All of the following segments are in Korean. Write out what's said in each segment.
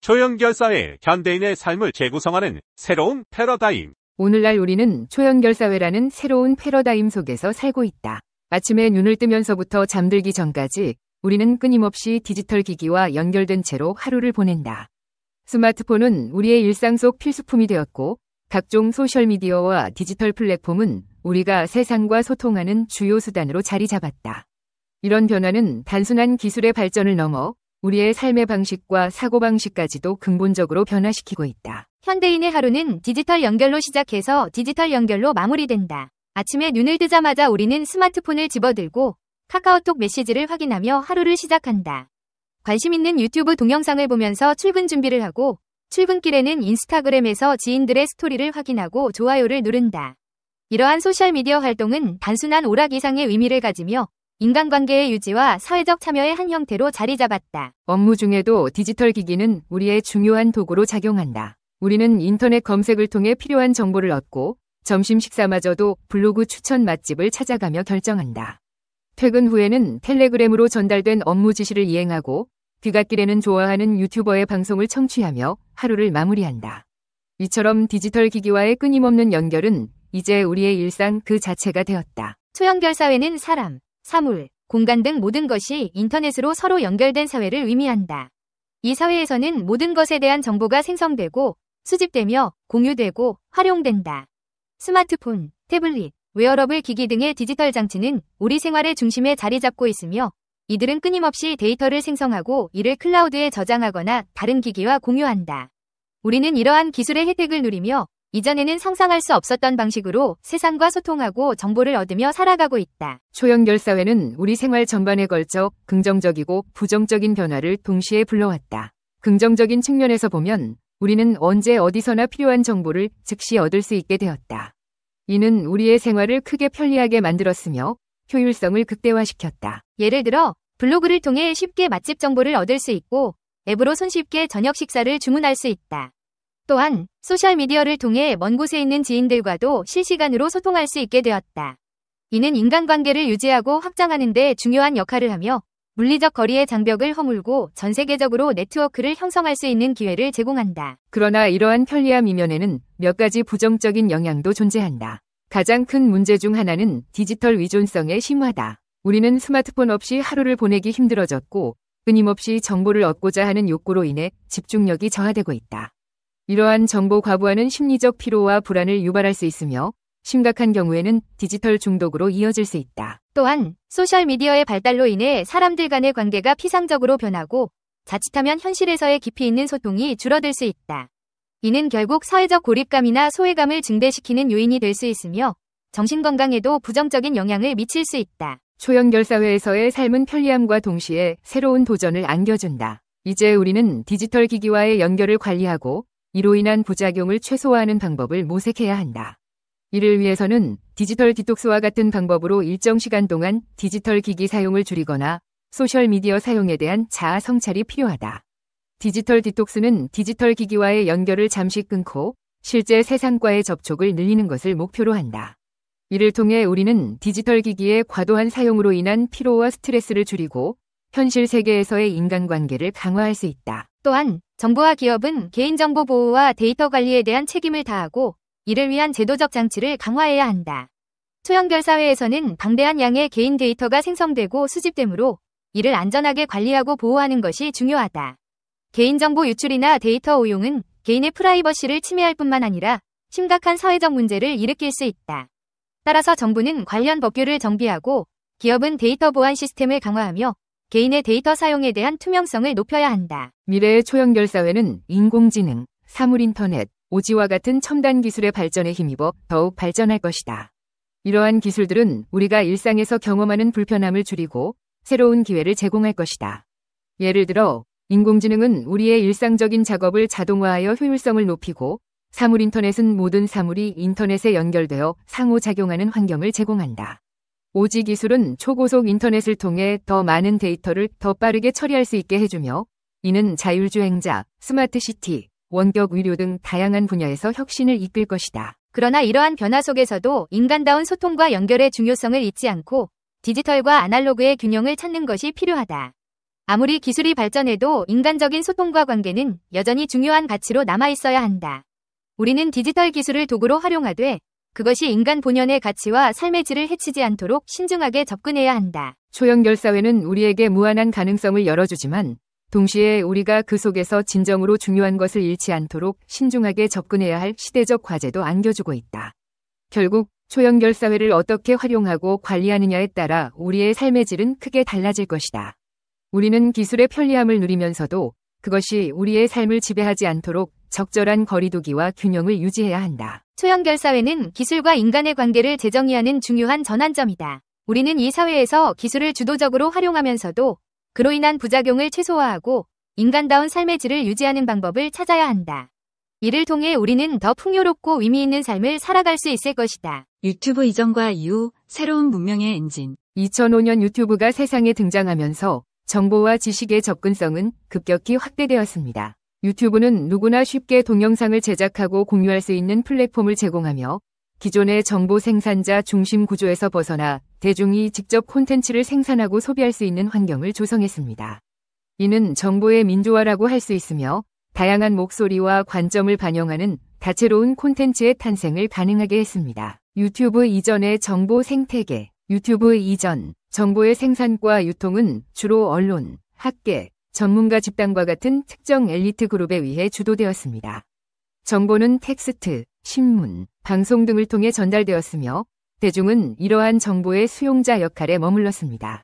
초연결사회, 현대인의 삶을 재구성하는 새로운 패러다임. 오늘날 우리는 초연결사회라는 새로운 패러다임 속에서 살고 있다. 아침에 눈을 뜨면서부터 잠들기 전까지 우리는 끊임없이 디지털 기기와 연결된 채로 하루를 보낸다. 스마트폰은 우리의 일상 속 필수품이 되었고, 각종 소셜미디어와 디지털 플랫폼은 우리가 세상과 소통하는 주요 수단으로 자리 잡았다. 이런 변화는 단순한 기술의 발전을 넘어 우리의 삶의 방식과 사고방식까지도 근본적으로 변화시키고 있다. 현대인의 하루는 디지털 연결로 시작해서 디지털 연결로 마무리된다. 아침에 눈을 뜨자마자 우리는 스마트폰을 집어들고 카카오톡 메시지를 확인하며 하루를 시작한다. 관심 있는 유튜브 동영상을 보면서 출근 준비를 하고, 출근길에는 인스타그램에서 지인들의 스토리를 확인하고 좋아요를 누른다. 이러한 소셜미디어 활동은 단순한 오락 이상의 의미를 가지며 인간관계의 유지와 사회적 참여의 한 형태로 자리 잡았다. 업무 중에도 디지털 기기는 우리의 중요한 도구로 작용한다. 우리는 인터넷 검색을 통해 필요한 정보를 얻고, 점심 식사마저도 블로그 추천 맛집을 찾아가며 결정한다. 퇴근 후에는 텔레그램으로 전달된 업무 지시를 이행하고, 귀갓길에는 좋아하는 유튜버의 방송을 청취하며 하루를 마무리한다. 이처럼 디지털 기기와의 끊임없는 연결은 이제 우리의 일상 그 자체가 되었다. 초연결 사회는 사람, 사물, 공간 등 모든 것이 인터넷으로 서로 연결된 사회를 의미한다. 이 사회에서는 모든 것에 대한 정보가 생성되고, 수집되며 공유되고 활용된다. 스마트폰, 태블릿, 웨어러블 기기 등의 디지털 장치는 우리 생활의 중심에 자리 잡고 있으며, 이들은 끊임없이 데이터를 생성하고 이를 클라우드에 저장하거나 다른 기기와 공유한다. 우리는 이러한 기술의 혜택을 누리며 이전에는 상상할 수 없었던 방식으로 세상과 소통하고 정보를 얻으며 살아가고 있다. 초연결 사회는 우리 생활 전반에 걸쳐 긍정적이고 부정적인 변화를 동시에 불러왔다. 긍정적인 측면에서 보면 우리는 언제 어디서나 필요한 정보를 즉시 얻을 수 있게 되었다. 이는 우리의 생활을 크게 편리하게 만들었으며 효율성을 극대화시켰다. 예를 들어 블로그를 통해 쉽게 맛집 정보를 얻을 수 있고, 앱으로 손쉽게 저녁 식사를 주문할 수 있다. 또한 소셜미디어를 통해 먼 곳에 있는 지인들과도 실시간으로 소통할 수 있게 되었다. 이는 인간관계를 유지하고 확장하는 데 중요한 역할을 하며 물리적 거리의 장벽을 허물고 전 세계적으로 네트워크를 형성할 수 있는 기회를 제공한다. 그러나 이러한 편리함 이면에는 몇 가지 부정적인 영향도 존재한다. 가장 큰 문제 중 하나는 디지털 위존성의 심화다. 우리는 스마트폰 없이 하루를 보내기 힘들어졌고, 끊임없이 정보를 얻고자 하는 욕구로 인해 집중력이 저하되고 있다. 이러한 정보 과부하는 심리적 피로와 불안을 유발할 수 있으며, 심각한 경우에는 디지털 중독으로 이어질 수 있다. 또한 소셜미디어의 발달로 인해 사람들 간의 관계가 피상적으로 변하고, 자칫하면 현실에서의 깊이 있는 소통이 줄어들 수 있다. 이는 결국 사회적 고립감이나 소외감을 증대시키는 요인이 될 수 있으며 정신건강에도 부정적인 영향을 미칠 수 있다. 초연결 사회에서의 삶은 편리함과 동시에 새로운 도전을 안겨준다. 이제 우리는 디지털 기기와의 연결을 관리하고 이로 인한 부작용을 최소화하는 방법을 모색해야 한다. 이를 위해서는 디지털 디톡스와 같은 방법으로 일정 시간 동안 디지털 기기 사용을 줄이거나 소셜미디어 사용에 대한 자아 성찰이 필요하다. 디지털 디톡스는 디지털 기기와의 연결을 잠시 끊고 실제 세상과의 접촉을 늘리는 것을 목표로 한다. 이를 통해 우리는 디지털 기기의 과도한 사용으로 인한 피로와 스트레스를 줄이고 현실 세계에서의 인간관계를 강화할 수 있다. 또한 정부와 기업은 개인정보 보호와 데이터 관리에 대한 책임을 다하고 이를 위한 제도적 장치를 강화해야 한다. 초연결 사회에서는 방대한 양의 개인 데이터가 생성되고 수집되므로 이를 안전하게 관리하고 보호하는 것이 중요하다. 개인정보 유출이나 데이터 오용은 개인의 프라이버시를 침해할 뿐만 아니라 심각한 사회적 문제를 일으킬 수 있다. 따라서 정부는 관련 법규를 정비하고 기업은 데이터 보안 시스템을 강화하며 개인의 데이터 사용에 대한 투명성을 높여야 한다. 미래의 초연결 사회는 인공지능, 사물인터넷, 오지와 같은 첨단 기술의 발전에 힘입어 더욱 발전할 것이다. 이러한 기술들은 우리가 일상에서 경험하는 불편함을 줄이고 새로운 기회를 제공할 것이다. 예를 들어 인공지능은 우리의 일상적인 작업을 자동화하여 효율성을 높이고, 사물인터넷은 모든 사물이 인터넷에 연결되어 상호작용하는 환경을 제공한다. 오지 기술은 초고속 인터넷을 통해 더 많은 데이터를 더 빠르게 처리할 수 있게 해주며, 이는 자율주행자, 스마트시티, 원격 의료 등 다양한 분야에서 혁신을 이끌 것이다. 그러나 이러한 변화 속에서도 인간다운 소통과 연결의 중요성을 잊지 않고 디지털과 아날로그의 균형을 찾는 것이 필요하다. 아무리 기술이 발전해도 인간적인 소통과 관계는 여전히 중요한 가치로 남아있어야 한다. 우리는 디지털 기술을 도구로 활용하되 그것이 인간 본연의 가치와 삶의 질을 해치지 않도록 신중하게 접근해야 한다. 초연결 사회는 우리에게 무한한 가능성을 열어주지만 동시에 우리가 그 속에서 진정으로 중요한 것을 잃지 않도록 신중하게 접근해야 할 시대적 과제도 안겨주고 있다. 결국 초연결 사회를 어떻게 활용하고 관리하느냐에 따라 우리의 삶의 질은 크게 달라질 것이다. 우리는 기술의 편리함을 누리면서도 그것이 우리의 삶을 지배하지 않도록 적절한 거리두기와 균형을 유지해야 한다. 초연결 사회는 기술과 인간의 관계를 재정의하는 중요한 전환점이다. 우리는 이 사회에서 기술을 주도적으로 활용하면서도 그로 인한 부작용을 최소화하고 인간다운 삶의 질을 유지하는 방법을 찾아야 한다. 이를 통해 우리는 더 풍요롭고 의미 있는 삶을 살아갈 수 있을 것이다. 유튜브 이전과 이후 새로운 문명의 엔진. 2005년 유튜브가 세상에 등장하면서 정보와 지식의 접근성은 급격히 확대되었습니다. 유튜브는 누구나 쉽게 동영상을 제작하고 공유할 수 있는 플랫폼을 제공하며 기존의 정보 생산자 중심 구조에서 벗어나 대중이 직접 콘텐츠를 생산하고 소비할 수 있는 환경을 조성했습니다. 이는 정보의 민주화라고 할 수 있으며 다양한 목소리와 관점을 반영하는 다채로운 콘텐츠의 탄생을 가능하게 했습니다. 유튜브 이전의 정보 생태계. 유튜브 이전, 정보의 생산과 유통은 주로 언론, 학계, 전문가 집단과 같은 특정 엘리트 그룹에 의해 주도되었습니다. 정보는 텍스트, 신문, 방송 등을 통해 전달되었으며 대중은 이러한 정보의 수용자 역할에 머물렀습니다.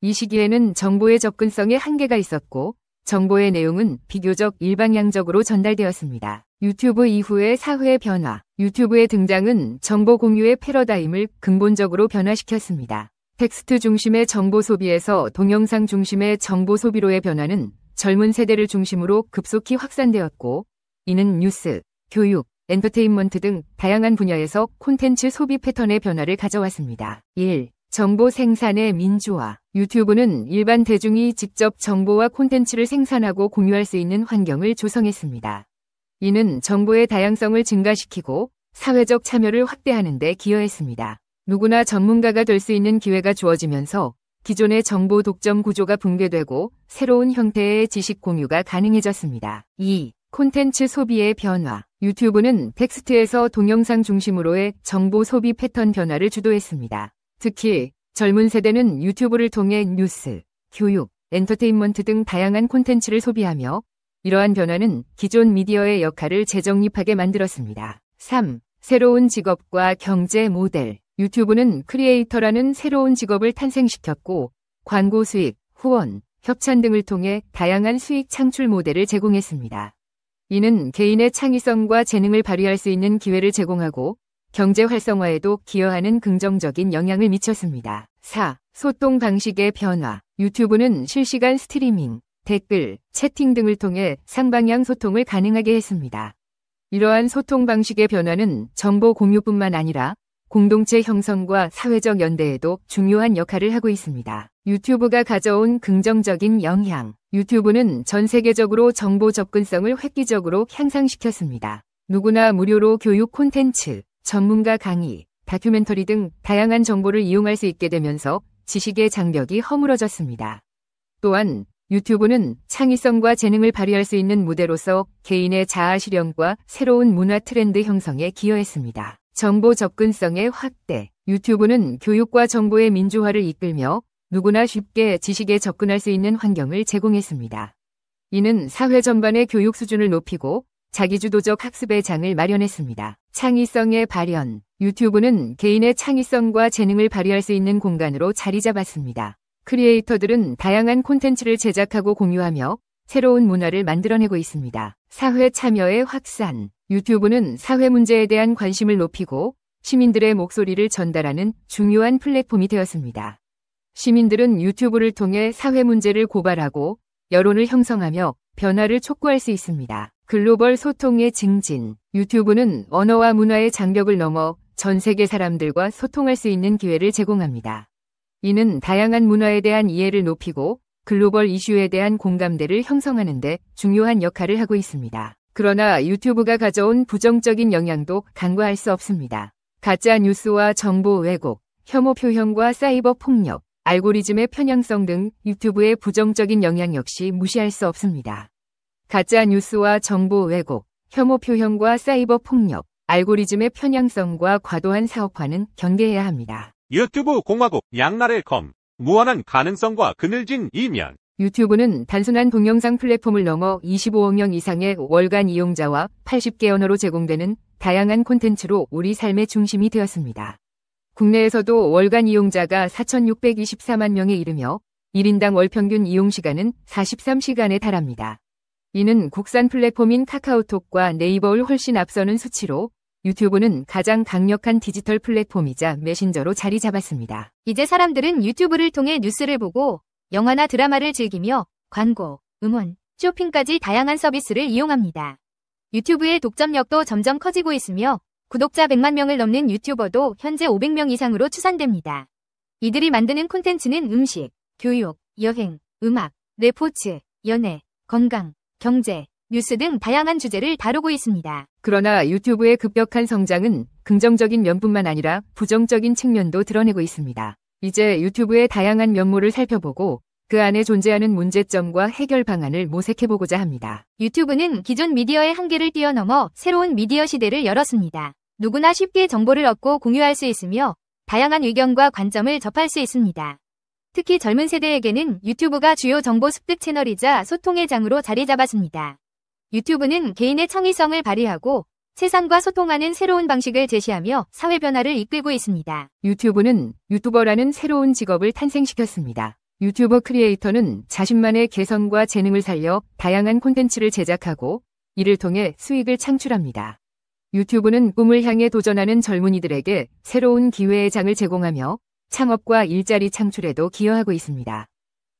이 시기에는 정보의 접근성에 한계가 있었고 정보의 내용은 비교적 일방향적으로 전달되었습니다. 유튜브 이후의 사회 변화. 유튜브의 등장은 정보 공유의 패러다임을 근본적으로 변화시켰습니다. 텍스트 중심의 정보 소비에서 동영상 중심의 정보 소비로의 변화는 젊은 세대를 중심으로 급속히 확산되었고 이는 뉴스, 교육, 엔터테인먼트 등 다양한 분야에서 콘텐츠 소비 패턴의 변화를 가져왔습니다. 1. 정보 생산의 민주화. 유튜브는 일반 대중이 직접 정보와 콘텐츠를 생산하고 공유할 수 있는 환경을 조성했습니다. 이는 정보의 다양성을 증가시키고 사회적 참여를 확대하는 데 기여했습니다. 누구나 전문가가 될 수 있는 기회가 주어지면서 기존의 정보 독점 구조가 붕괴되고 새로운 형태의 지식 공유가 가능해졌습니다. 2. 콘텐츠 소비의 변화. 유튜브는 텍스트에서 동영상 중심으로의 정보 소비 패턴 변화를 주도했습니다. 특히 젊은 세대는 유튜브를 통해 뉴스, 교육, 엔터테인먼트 등 다양한 콘텐츠를 소비하며 이러한 변화는 기존 미디어의 역할을 재정립하게 만들었습니다. 3. 새로운 직업과 경제 모델. 유튜브는 크리에이터라는 새로운 직업을 탄생시켰고 광고 수익, 후원, 협찬 등을 통해 다양한 수익 창출 모델을 제공했습니다. 이는 개인의 창의성과 재능을 발휘할 수 있는 기회를 제공하고 경제 활성화에도 기여하는 긍정적인 영향을 미쳤습니다. 4. 소통 방식의 변화. 유튜브는 실시간 스트리밍, 댓글, 채팅 등을 통해 쌍방향 소통을 가능하게 했습니다. 이러한 소통 방식의 변화는 정보 공유뿐만 아니라 공동체 형성과 사회적 연대에도 중요한 역할을 하고 있습니다. 유튜브가 가져온 긍정적인 영향. 유튜브는 전 세계적으로 정보 접근성을 획기적으로 향상시켰습니다. 누구나 무료로 교육 콘텐츠, 전문가 강의, 다큐멘터리 등 다양한 정보를 이용할 수 있게 되면서 지식의 장벽이 허물어졌습니다. 또한 유튜브는 창의성과 재능을 발휘할 수 있는 무대로서 개인의 자아 실현과 새로운 문화 트렌드 형성에 기여했습니다. 정보 접근성의 확대. 유튜브는 교육과 정보의 민주화를 이끌며 누구나 쉽게 지식에 접근할 수 있는 환경을 제공했습니다. 이는 사회 전반의 교육 수준을 높이고 자기주도적 학습의 장을 마련했습니다. 창의성의 발현. 유튜브는 개인의 창의성과 재능을 발휘할 수 있는 공간으로 자리 잡았습니다. 크리에이터들은 다양한 콘텐츠를 제작하고 공유하며 새로운 문화를 만들어내고 있습니다. 사회 참여의 확산. 유튜브는 사회 문제에 대한 관심을 높이고 시민들의 목소리를 전달하는 중요한 플랫폼이 되었습니다. 시민들은 유튜브를 통해 사회 문제를 고발하고 여론을 형성하며 변화를 촉구할 수 있습니다. 글로벌 소통의 증진. 유튜브는 언어와 문화의 장벽을 넘어 전 세계 사람들과 소통할 수 있는 기회를 제공합니다. 이는 다양한 문화에 대한 이해를 높이고 글로벌 이슈에 대한 공감대를 형성하는 데 중요한 역할을 하고 있습니다. 그러나 유튜브가 가져온 부정적인 영향도 간과할 수 없습니다. 가짜 뉴스와 정보 왜곡, 혐오 표현과 사이버 폭력, 알고리즘의 편향성 등 유튜브의 부정적인 영향 역시 무시할 수 없습니다. 가짜 뉴스와 정보 왜곡, 혐오 표현과 사이버 폭력, 알고리즘의 편향성과 과도한 사업화는 경계해야 합니다. 유튜브 공화국 양날의 검. 무한한 가능성과 그늘진 이면. 유튜브는 단순한 동영상 플랫폼을 넘어 25억 명 이상의 월간 이용자와 80개 언어로 제공되는 다양한 콘텐츠로 우리 삶의 중심이 되었습니다. 국내에서도 월간 이용자가 4,624만 명에 이르며 1인당 월 평균 이용 시간은 43시간에 달합니다. 이는 국산 플랫폼인 카카오톡과 네이버를 훨씬 앞서는 수치로 유튜브는 가장 강력한 디지털 플랫폼이자 메신저로 자리 잡았습니다. 이제 사람들은 유튜브를 통해 뉴스를 보고 영화나 드라마를 즐기며 광고, 음원, 쇼핑까지 다양한 서비스를 이용합니다. 유튜브의 독점력도 점점 커지고 있으며 구독자 100만 명을 넘는 유튜버도 현재 500명 이상으로 추산됩니다. 이들이 만드는 콘텐츠는 음식, 교육, 여행, 음악, 레포츠, 연애, 건강, 경제, 뉴스 등 다양한 주제를 다루고 있습니다. 그러나 유튜브의 급격한 성장은 긍정적인 면뿐만 아니라 부정적인 측면도 드러내고 있습니다. 이제 유튜브의 다양한 면모를 살펴보고 그 안에 존재하는 문제점과 해결 방안을 모색해보고자 합니다. 유튜브는 기존 미디어의 한계를 뛰어넘어 새로운 미디어 시대를 열었습니다. 누구나 쉽게 정보를 얻고 공유할 수 있으며 다양한 의견과 관점을 접할 수 있습니다. 특히 젊은 세대에게는 유튜브가 주요 정보 습득 채널이자 소통의 장으로 자리 잡았습니다. 유튜브는 개인의 창의성을 발휘하고 세상과 소통하는 새로운 방식을 제시하며 사회 변화를 이끌고 있습니다. 유튜브는 유튜버라는 새로운 직업을 탄생시켰습니다. 유튜버 크리에이터는 자신만의 개성과 재능을 살려 다양한 콘텐츠를 제작하고 이를 통해 수익을 창출합니다. 유튜브는 꿈을 향해 도전하는 젊은이들에게 새로운 기회의 장을 제공하며 창업과 일자리 창출에도 기여하고 있습니다.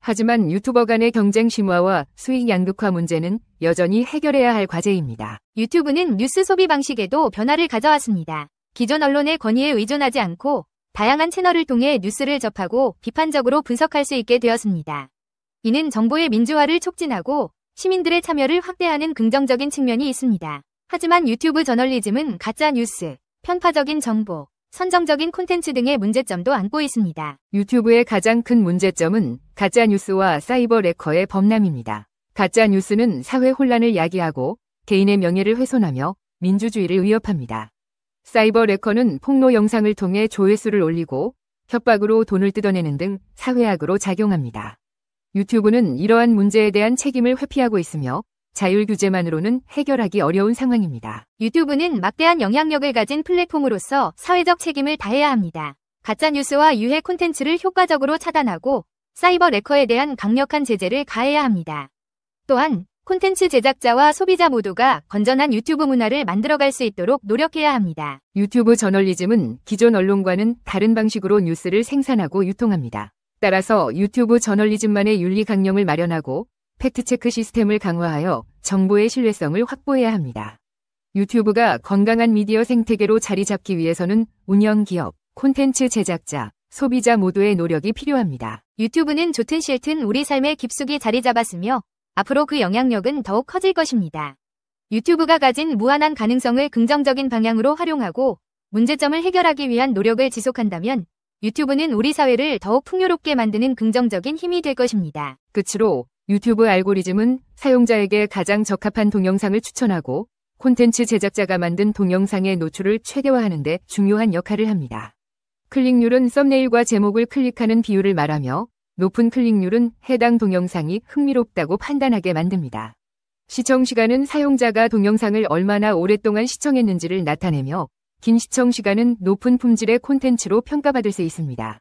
하지만 유튜버 간의 경쟁 심화와 수익 양극화 문제는 여전히 해결해야 할 과제입니다. 유튜브는 뉴스 소비 방식에도 변화를 가져왔습니다. 기존 언론의 권위에 의존하지 않고 다양한 채널을 통해 뉴스를 접하고 비판적으로 분석할 수 있게 되었습니다. 이는 정보의 민주화를 촉진하고 시민들의 참여를 확대하는 긍정적인 측면이 있습니다. 하지만 유튜브 저널리즘은 가짜 뉴스, 편파적인 정보, 선정적인 콘텐츠 등의 문제점도 안고 있습니다. 유튜브의 가장 큰 문제점은 가짜 뉴스와 사이버 레커의 범람입니다. 가짜 뉴스는 사회 혼란을 야기하고 개인의 명예를 훼손하며 민주주의를 위협합니다. 사이버 레커는 폭로 영상을 통해 조회수를 올리고 협박으로 돈을 뜯어내는 등 사회악으로 작용합니다. 유튜브는 이러한 문제에 대한 책임을 회피하고 있으며 자율 규제만으로는 해결하기 어려운 상황입니다. 유튜브는 막대한 영향력을 가진 플랫폼으로서 사회적 책임을 다해야 합니다. 가짜 뉴스와 유해 콘텐츠를 효과적으로 차단하고 사이버 레커에 대한 강력한 제재를 가해야 합니다. 또한 콘텐츠 제작자와 소비자 모두가 건전한 유튜브 문화를 만들어갈 수 있도록 노력해야 합니다. 유튜브 저널리즘은 기존 언론과는 다른 방식으로 뉴스를 생산하고 유통합니다. 따라서 유튜브 저널리즘만의 윤리 강령을 마련하고 팩트체크 시스템을 강화하여 정보의 신뢰성을 확보해야 합니다. 유튜브가 건강한 미디어 생태계로 자리 잡기 위해서는 운영기업, 콘텐츠 제작자, 소비자 모두의 노력이 필요합니다. 유튜브는 좋든 싫든 우리 삶에 깊숙이 자리 잡았으며 앞으로 그 영향력은 더욱 커질 것입니다. 유튜브가 가진 무한한 가능성을 긍정적인 방향으로 활용하고 문제점을 해결하기 위한 노력을 지속한다면 유튜브는 우리 사회를 더욱 풍요롭게 만드는 긍정적인 힘이 될 것입니다. 끝으로 유튜브 알고리즘은 사용자에게 가장 적합한 동영상을 추천하고 콘텐츠 제작자가 만든 동영상의 노출을 최대화하는 데 중요한 역할을 합니다. 클릭률은 썸네일과 제목을 클릭하는 비율을 말하며 높은 클릭률은 해당 동영상이 흥미롭다고 판단하게 만듭니다. 시청시간은 사용자가 동영상을 얼마나 오랫동안 시청했는지를 나타내며 긴 시청시간은 높은 품질의 콘텐츠로 평가받을 수 있습니다.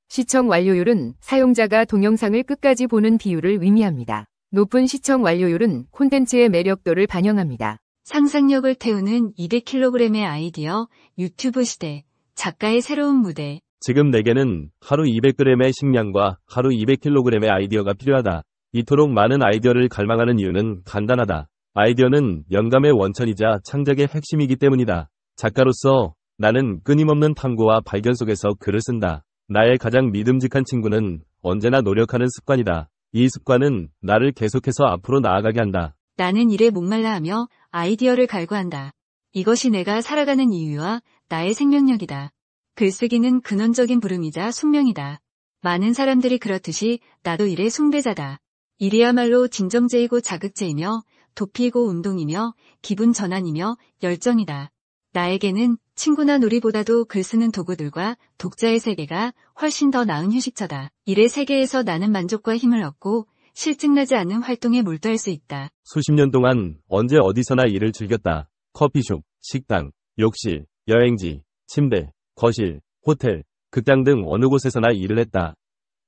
시청 완료율은 사용자가 동영상을 끝까지 보는 비율을 의미합니다. 높은 시청 완료율은 콘텐츠의 매력도를 반영합니다. 상상력을 태우는 200kg의 아이디어, 유튜브 시대, 작가의 새로운 무대. 지금 내게는 하루 200g의 식량과 하루 200kg의 아이디어가 필요하다. 이토록 많은 아이디어를 갈망하는 이유는 간단하다. 아이디어는 영감의 원천이자 창작의 핵심이기 때문이다. 작가로서 나는 끊임없는 탐구와 발견 속에서 글을 쓴다. 나의 가장 믿음직한 친구는 언제나 노력하는 습관이다. 이 습관은 나를 계속해서 앞으로 나아가게 한다. 나는 일에 목말라 하며 아이디어를 갈구한다. 이것이 내가 살아가는 이유와 나의 생명력이다. 글쓰기는 근원적인 부름이자 숙명이다. 많은 사람들이 그렇듯이 나도 일의 숭배자다. 일이야말로 진정제이고 자극제이며 도피이고 운동이며 기분 전환이며 열정이다. 나에게는 친구나 놀이보다도 글 쓰는 도구들과 독자의 세계가 훨씬 더 나은 휴식처다. 일의 세계에서 나는 만족과 힘을 얻고 실증나지 않는 활동에 몰두할 수 있다. 수십 년 동안 언제 어디서나 일을 즐겼다. 커피숍, 식당, 욕실, 여행지, 침대, 거실, 호텔, 극장 등 어느 곳에서나 일을 했다.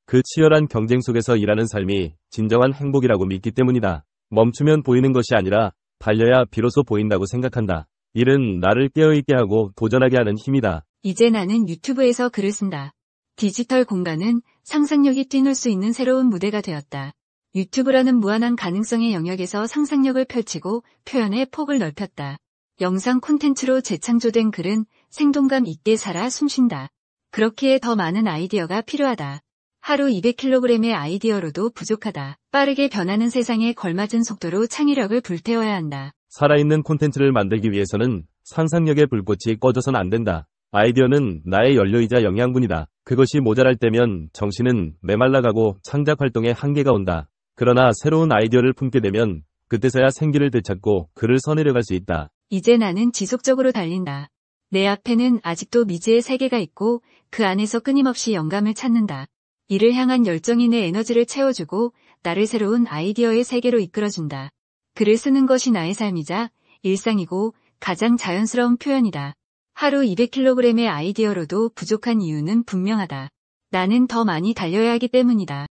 그 치열한 경쟁 속에서 일하는 삶이 진정한 행복이라고 믿기 때문이다. 멈추면 보이는 것이 아니라 달려야 비로소 보인다고 생각한다. 일은 나를 깨어있게 하고 도전하게 하는 힘이다. 이제 나는 유튜브에서 글을 쓴다. 디지털 공간은 상상력이 뛰놀 수 있는 새로운 무대가 되었다. 유튜브라는 무한한 가능성의 영역에서 상상력을 펼치고 표현의 폭을 넓혔다. 영상 콘텐츠로 재창조된 글은 생동감 있게 살아 숨쉰다. 그렇기에 더 많은 아이디어가 필요하다. 하루 200kg의 아이디어로도 부족하다. 빠르게 변하는 세상에 걸맞은 속도로 창의력을 불태워야 한다. 살아있는 콘텐츠를 만들기 위해서는 상상력의 불꽃이 꺼져선 안 된다. 아이디어는 나의 연료이자 영양분이다. 그것이 모자랄 때면 정신은 메말라가고 창작 활동에 한계가 온다. 그러나 새로운 아이디어를 품게 되면 그때서야 생기를 되찾고 글을 써내려갈 수 있다. 이제 나는 지속적으로 달린다. 내 앞에는 아직도 미지의 세계가 있고 그 안에서 끊임없이 영감을 찾는다. 이를 향한 열정이 내 에너지를 채워주고 나를 새로운 아이디어의 세계로 이끌어준다. 글을 쓰는 것이 나의 삶이자 일상이고 가장 자연스러운 표현이다. 하루 200kg의 아이디어로도 부족한 이유는 분명하다. 나는 더 많이 달려야 하기 때문이다.